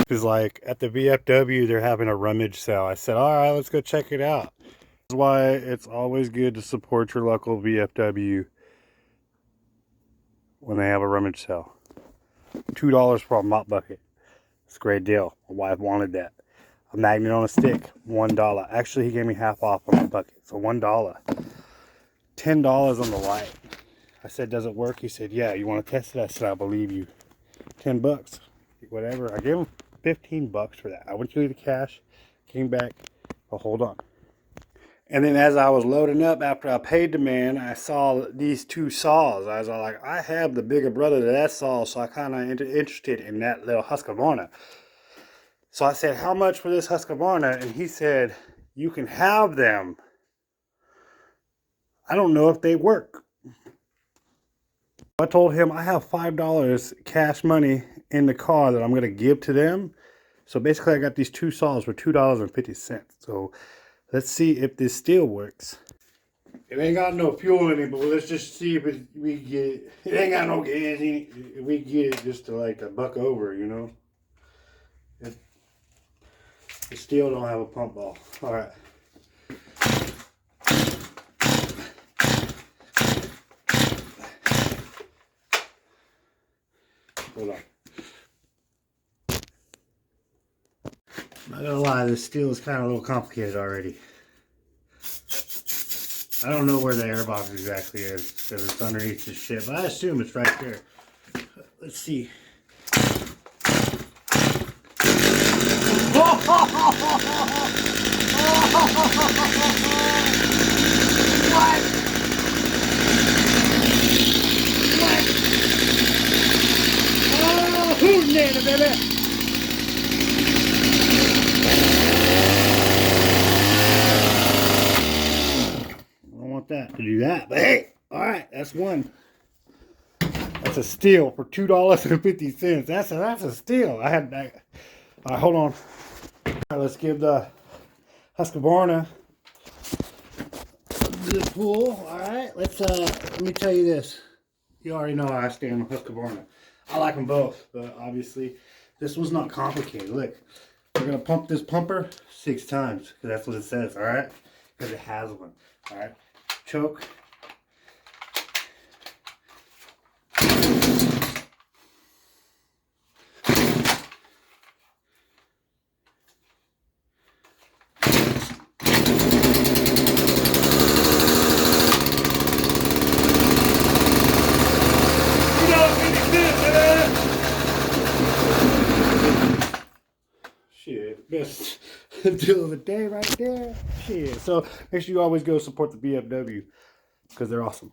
It's like at the VFW, they're having a rummage sale. I said, all right, let's go check it out. That's why it's always good to support your local VFW when they have a rummage sale. $2 for a mop bucket. It's a great deal. My wife wanted that. A magnet on a stick, $1. Actually, he gave me half off on my bucket, so $1. $10 on the light. I said, does it work? He said, yeah. You want to test it? I said, I believe you. 10 bucks, whatever. I gave him 15 bucks for that. I went to leave the cash, came back, but hold on. And then as I was loading up after I paid the man, I saw these two saws. I was like, I have the bigger brother to that saw, so I kind of interested in that little Husqvarna. So I said, how much for this Husqvarna? And he said, you can have them. I don't know if they work. I told him I have $5 cash money in the car that I'm going to give to them. So basically I got these two saws for $2.50. So let's see if this still works. It ain't got no fuel in it, but let's just see if we get it. Ain't got no gas in it. If we get it just to like a buck over, you know. It still don't have a pump ball. All right. Hold on. I'm not gonna lie, this steel is kind of a little complicated already. I don't know where the airbox exactly is because it's underneath this shit, but I assume it's right there. Let's see. What? Oh, who's there, baby? That to do that, but hey, all right, that's one. That's a steal for $2.50. That's a steal. I had that. All right, hold on. All right, let's give the Husqvarna the pull. All right, let me tell you this. You already know how I stand on Husqvarna. I like them both, but obviously this one's not complicated. Look, we're gonna pump this pumper 6 times because that's what it says. All right, because it has one. All right. Choke. Shit, best deal of the day right there. Shit. So make sure you always go support the VFW because they're awesome.